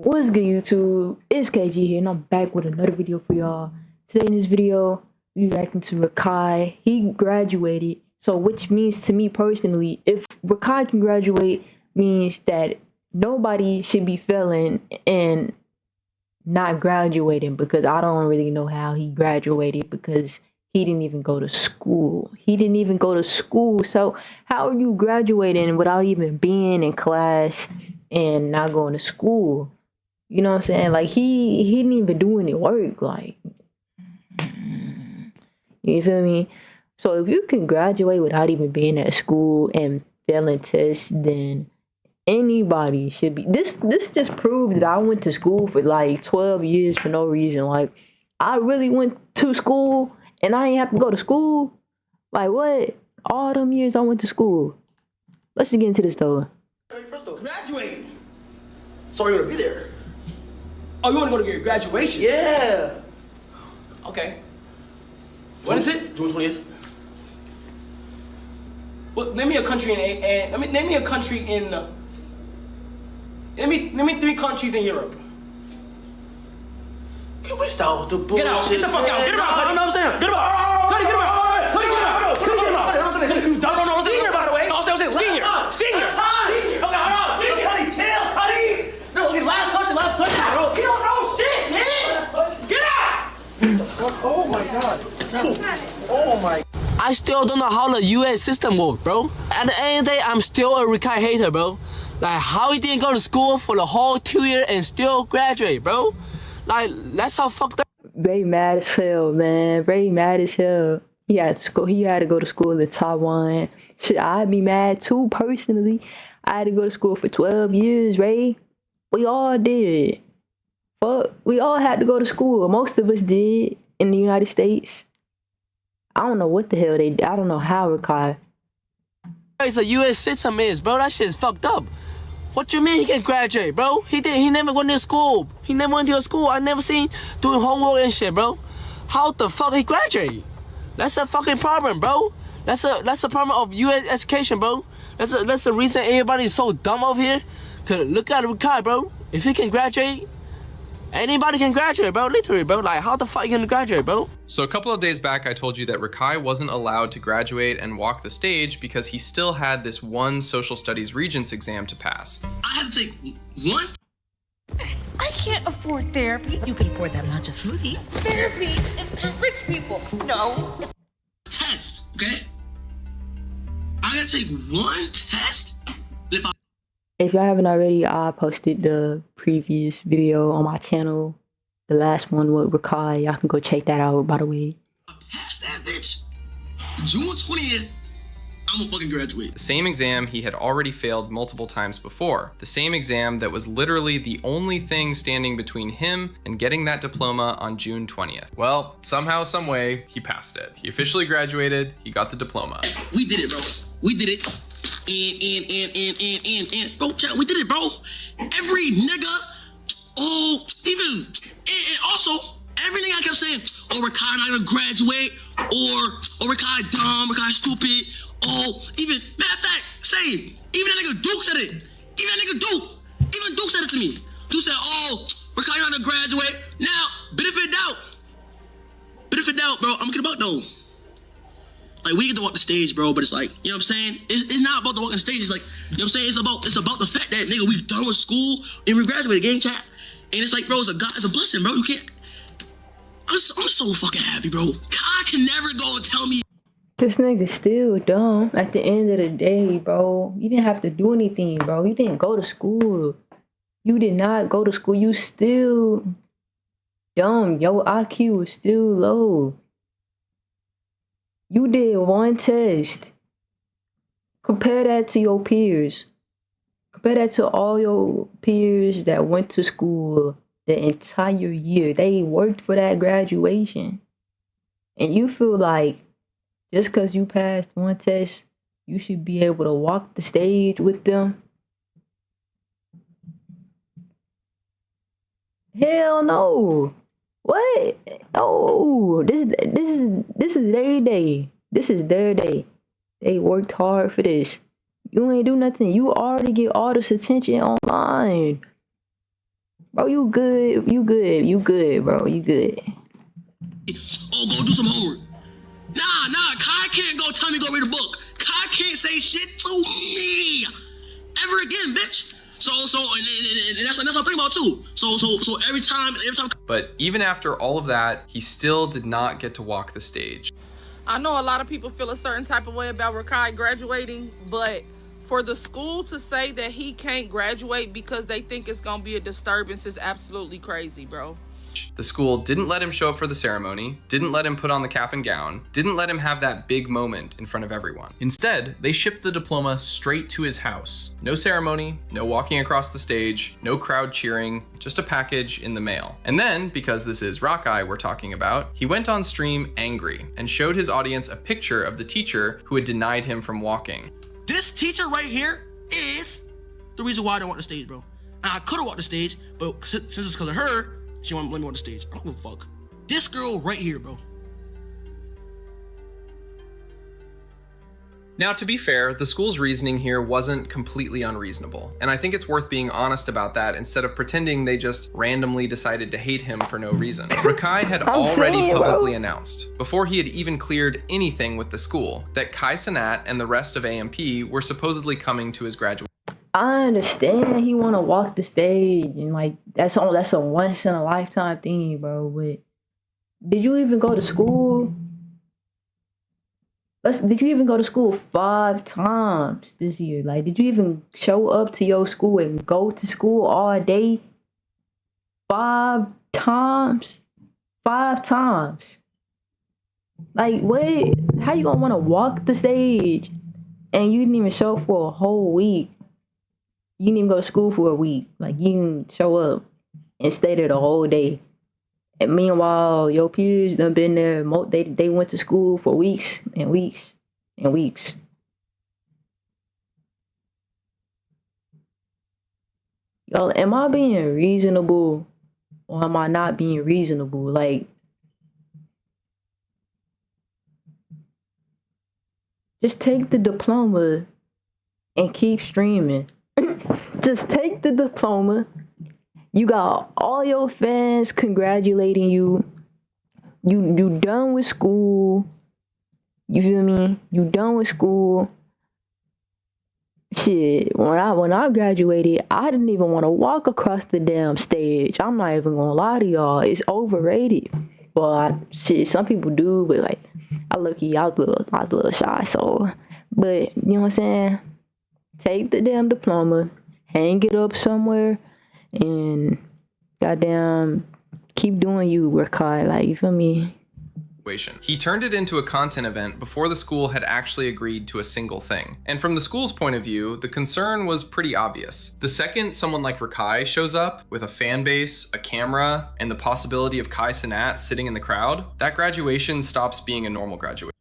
What's good, YouTube? It's KG here, and I'm back with another video for y'all. Today in this video, we reacting to Rakai. He graduated, so which means to me personally, if Rakai can graduate, means that nobody should be failing and not graduating, because I don't really know how he graduated, because he didn't even go to school. So how are you graduating without even being in class and not going to school? You know what I'm saying? Like, he didn't even do any work. Like, you feel me? So if you can graduate without even being at school and failing tests, then anybody should be. This just proved that I went to school for like 12 years for no reason. Like, I really went to school and I ain't have to go to school. Like, what? All them years I went to school. Let's just get into this though. First though, graduate. So you're gonna be there. Oh, you wanna go to your graduation? Yeah. Okay. When is it? June 20th. Well, name me a country name me a country in. Name me 3 countries in Europe. Can we start with the bullshit? Get out! Get the fuck out! Get him out! I know what I'm saying. Get him out! Cuddy, get him out! Cuddy, get him out! Cuddy, get him out! No, senior, by the way. No, I'm saying senior. Okay, hold on. Cuddy, chill, Cuddy. No, okay, last question, bro. You don't know shit, man. Get out! Oh my god. Oh my. I still don't know how the US system works, bro. At the end of the day, I'm still a Rakai hater, bro. Like, how he didn't go to school for the whole 2 years and still graduate, bro? Like, that's how fucked up. Ray mad as hell, man. Ray mad as hell. He had to go to school in Taiwan. Shit, I'd be mad too, personally. I had to go to school for 12 years, Ray. We all did. But we all had to go to school. Most of us did in the United States. I don't know what the hell they did. I don't know how Rakai. He's a US citizen, bro. That shit's fucked up. What you mean he can graduate, bro? He never went to school. I never seen doing homework and shit, bro. How the fuck he graduate? That's a fucking problem, bro. That's a problem of US education, bro. That's the reason everybody is so dumb over here. Cause look at Rakai, bro. If he can graduate, anybody can graduate, bro. Literally, bro. Like, how the fuck you gonna graduate, bro? So a couple of days back, I told you that Rakai wasn't allowed to graduate and walk the stage because he still had this one social studies regents exam to pass. I had to take one? I can't afford therapy. You can afford that matcha smoothie. Therapy is for rich people. No. Test, okay? I gotta take one test? If y'all haven't already, I posted the previous video on my channel. The last one with Rakai. Y'all can go check that out, by the way. Pass that bitch. June 20th, I'm gonna fucking graduate. The same exam he had already failed multiple times before. The same exam that was literally the only thing standing between him and getting that diploma on June 20th. Well, somehow, some way, he passed it. He officially graduated, he got the diploma. We did it, bro. We did it. And bro, chat, we did it, bro. Every nigga, and also, everything I kept saying, Rakai not gonna graduate, or Rakai dumb, Rakai stupid, even, matter of fact, even that nigga Duke said it. Even Duke said it to me. Duke said, Rakai not gonna graduate. Now, benefit of doubt, bro, I'm kidding about though. Like, we get to walk the stage, bro, but it's like, you know what I'm saying? It's not about the walking the stage. It's like, you know what I'm saying? It's about the fact that, nigga, we done with school and we graduated, gang chat. And it's like, bro, it's a blessing, bro. You can't. I'm so fucking happy, bro. Kai can never go and tell me. This nigga still dumb at the end of the day, bro. You didn't have to do anything, bro. You didn't go to school. You did not go to school. You still dumb. Your IQ is still low. You did one test. Compare that to your peers. Compare that to all your peers that went to school the entire year. They worked for that graduation. And you feel like just because you passed one test, you should be able to walk the stage with them? Hell no. What? Oh, this is their day. This is their day. They worked hard for this. You ain't do nothing. You already get all this attention online. Bro, you good, bro, you good. Oh, go do some homework. Nah, Kai can't go tell me go read a book. Kai can't say shit to me ever again, bitch. So, and that's what I'm thinking about too. So every time. But even after all of that, he still did not get to walk the stage. I know a lot of people feel a certain type of way about Rakai graduating, but for the school to say that he can't graduate because they think it's gonna be a disturbance is absolutely crazy, bro. The school didn't let him show up for the ceremony, didn't let him put on the cap and gown, didn't let him have that big moment in front of everyone. Instead, they shipped the diploma straight to his house. No ceremony, no walking across the stage, no crowd cheering, just a package in the mail. And then, because this is Rakai we're talking about, he went on stream angry and showed his audience a picture of the teacher who had denied him from walking. This teacher right here is the reason why I don't walk the stage, bro. And I could have walked the stage, but since it's because of her, she won't let me on the stage. I don't give a fuck. This girl right here, bro. Now, to be fair, the school's reasoning here wasn't completely unreasonable, and I think it's worth being honest about that instead of pretending they just randomly decided to hate him for no reason. Rakai had already publicly announced, before he had even cleared anything with the school, that Cenat and the rest of AMP were supposedly coming to his graduation. I understand he want to walk the stage and like that's a once in a lifetime thing, bro. But did you even go to school? Did you even go to school 5 times this year? Like, did you even show up to your school and go to school all day? 5 times? 5 times. Like, what? How you gonna want to walk the stage and you didn't even show up for a whole week? You didn't even go to school for a week. Like, you didn't show up and stay there the whole day. And meanwhile, your peers done been there. They went to school for weeks and weeks and weeks. Y'all, am I being reasonable or am I not being reasonable? Like, just take the diploma and keep streaming. Just take the diploma. You got all your fans congratulating you. You done with school. You feel me? You done with school. Shit, when I graduated, I didn't even want to walk across the damn stage. I'm not even gonna lie to y'all. It's overrated. Well, shit, some people do, but like, I was a little shy, so. But, you know what I'm saying? Take the damn diploma, hang it up somewhere, and goddamn keep doing you, Rakai. Like, you feel me? He turned it into a content event before the school had actually agreed to a single thing. And from the school's point of view, the concern was pretty obvious. The second someone like Rakai shows up with a fan base, a camera, and the possibility of Cenat sitting in the crowd, that graduation stops being a normal graduation.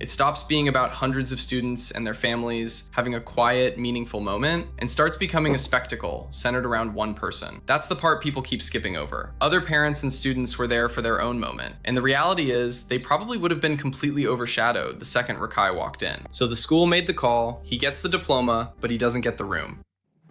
It stops being about hundreds of students and their families having a quiet, meaningful moment and starts becoming a spectacle centered around one person. That's the part people keep skipping over. Other parents and students were there for their own moment, and the reality is they probably would have been completely overshadowed the second Rakai walked in. So the school made the call, he gets the diploma, but he doesn't get the room.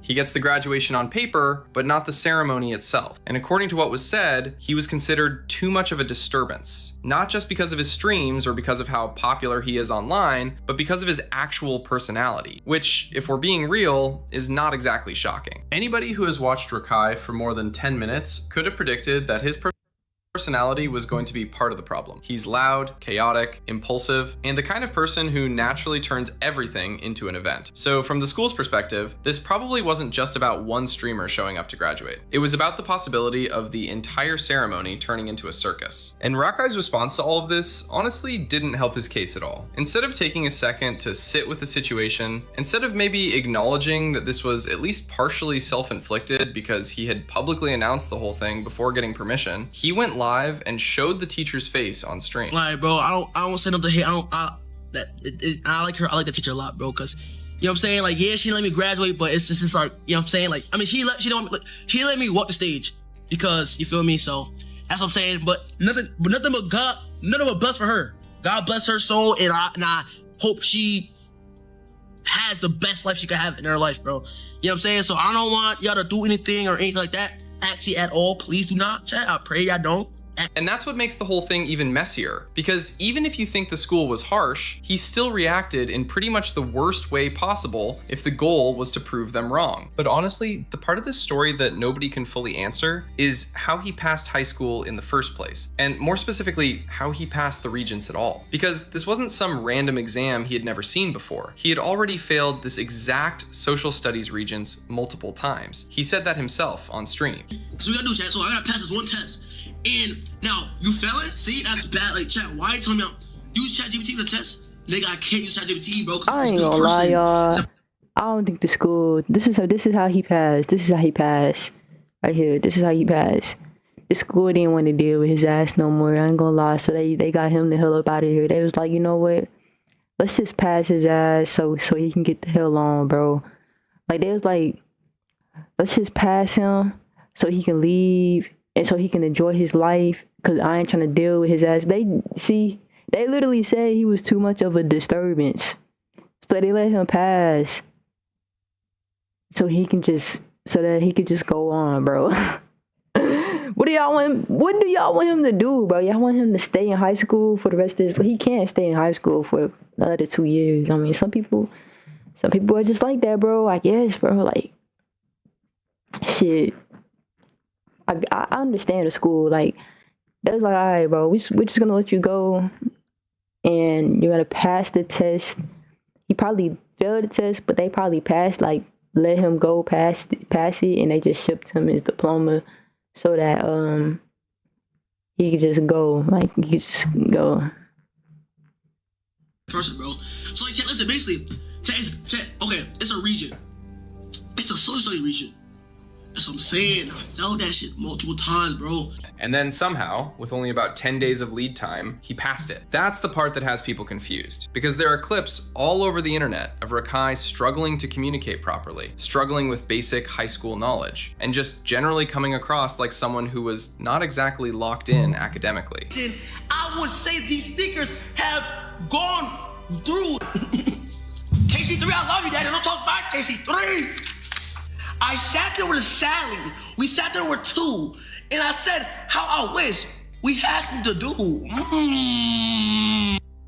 He gets the graduation on paper, but not the ceremony itself. And according to what was said, he was considered too much of a disturbance, not just because of his streams or because of how popular he is online, but because of his actual personality, which, if we're being real, is not exactly shocking. Anybody who has watched Rakai for more than 10 minutes could have predicted that his personality was going to be part of the problem. He's loud, chaotic, impulsive, and the kind of person who naturally turns everything into an event. So from the school's perspective, this probably wasn't just about one streamer showing up to graduate. It was about the possibility of the entire ceremony turning into a circus. And Rakai's response to all of this honestly didn't help his case at all. Instead of taking a second to sit with the situation, instead of maybe acknowledging that this was at least partially self-inflicted because he had publicly announced the whole thing before getting permission, he went live and showed the teacher's face on stream. Like, bro, I don't say nothing to hate. I like her. I like the teacher a lot, bro, because you know what I'm saying. Like, yeah, she let me graduate, but it's just like, you know what I'm saying. Like, I mean, she let me walk the stage because you feel me. So that's what I'm saying. But nothing but God, nothing but bless for her. God bless her soul, and I hope she has the best life she could have in her life, bro. You know what I'm saying? So I don't want y'all to do anything or anything like that. Actually, at all, please do not, chat. I pray y'all don't. And that's what makes the whole thing even messier, because even if you think the school was harsh, he still reacted in pretty much the worst way possible if the goal was to prove them wrong. But honestly, the part of this story that nobody can fully answer is how he passed high school in the first place, and more specifically, how he passed the Regents at all. Because this wasn't some random exam he had never seen before. He had already failed this exact social studies Regents multiple times. He said that himself on stream. So we gotta do, chat. So I gotta pass this one test. And now you fail it? See, that's bad. Like, chat, why are you telling me use ChatGPT for the test? Nigga, I can't use ChatGPT, bro. I ain't gonna lie, y'all. I don't think the school. This is how he passed. This is how he passed. Right here. This is how he passed. The school didn't want to deal with his ass no more. I ain't gonna lie. So they got him the hell up out of here. They was like, you know what? Let's just pass his ass so he can get the hell on, bro. Like they was like, let's just pass him so he can leave. And so he can enjoy his life, because I ain't trying to deal with his ass. They literally said he was too much of a disturbance. So they let him pass. So he can just, so that he could just go on, bro. What do y'all want him to do, bro? Y'all want him to stay in high school for the rest of his life? He can't stay in high school for another 2 years. I mean, some people are just like that, bro. I guess, bro. Like, shit. I understand the school, like, that's like, all right, bro, we're just gonna let you go, and you're gonna pass the test. He probably failed the test, but they probably passed, like, let him go pass it, and they just shipped him his diploma so that he could just go, like, he could just go. Person, bro. So like, chat, listen, basically, chat, okay, it's a region. It's a social study region. That's what I'm saying. I felt that shit multiple times, bro. And then somehow, with only about 10 days of lead time, he passed it. That's the part that has people confused, because there are clips all over the internet of Rakai struggling to communicate properly, struggling with basic high school knowledge, and just generally coming across like someone who was not exactly locked in academically. I would say these sneakers have gone through. KC3, I love you, Daddy. Don't talk back, KC3. I sat there with Sally. We sat there with two. And I said, how I wish we had something to do.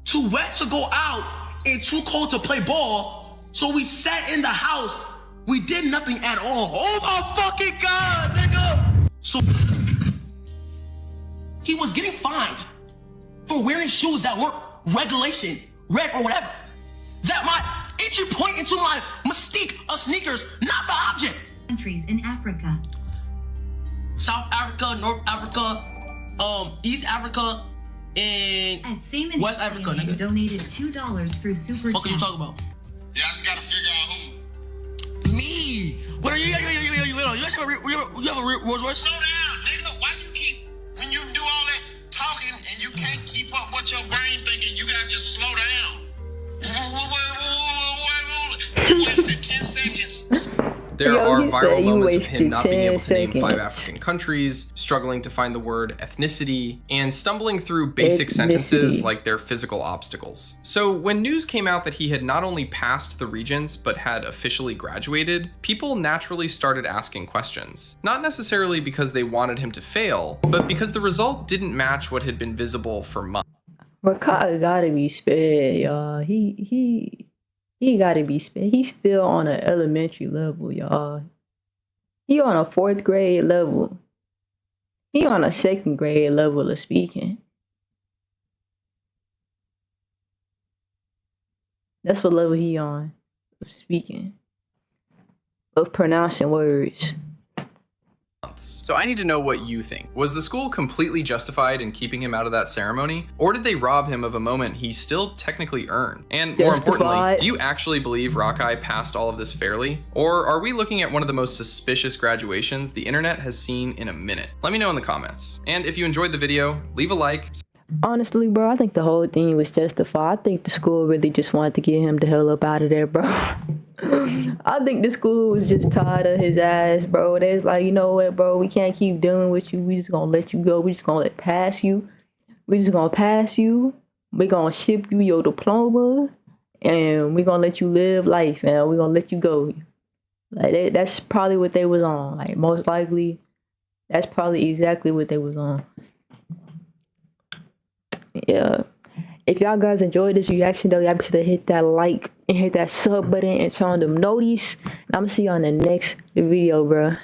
Too wet to go out and too cold to play ball. So we sat in the house. We did nothing at all. Oh my fucking God, nigga. So he was getting fined for wearing shoes that weren't regulation, red or whatever. That my entry point into my mystique of sneakers, not the object. Countries in Africa. South Africa, North Africa, East Africa, and West Africa, nigga. Donated $2 through Super What are you talking about? Yeah, I just gotta figure out who. Me. What are you? You have a Rolls Royce? Slow down, nigga. Why you keep, when you do all that talking and you can't keep up what your brain thinking, you gotta just slow down. You wasted 10 seconds. There are he said viral you moments of him wasted not being 10 able to name 5 seconds. African countries, struggling to find the word ethnicity, and stumbling through basic sentences like they're physical obstacles. So when news came out that he had not only passed the Regents but had officially graduated, people naturally started asking questions. Not necessarily because they wanted him to fail, but because the result didn't match what had been visible for months. Rakai gotta be spared, y'all. He gotta be spared. He's still on an elementary level, y'all. He on a 4th grade level. He on a 2nd grade level of speaking. That's what level he on of speaking, of pronouncing words. So I need to know what you think. Was the school completely justified in keeping him out of that ceremony? Or did they rob him of a moment he still technically earned? And more importantly, do you actually believe Rakai passed all of this fairly? Or are we looking at one of the most suspicious graduations the internet has seen in a minute? Let me know in the comments. And if you enjoyed the video, leave a like. Honestly, bro, I think the whole thing was justified. I think the school really just wanted to get him the hell up out of there, bro. I think the school was just tired of his ass, bro. They was like, you know what, bro, we can't keep dealing with you. We just gonna let you go. We just gonna pass you. We just gonna pass you. We gonna ship you your diploma. and we're gonna let you live life, and we're gonna let you go. Like that's probably what they was on. Like most likely, that's probably exactly what they was on. Yeah. If y'all guys enjoyed this reaction though, y'all be sure to hit that like and hit that sub button and turn on them notice. And I'm gonna see you on the next video, bro.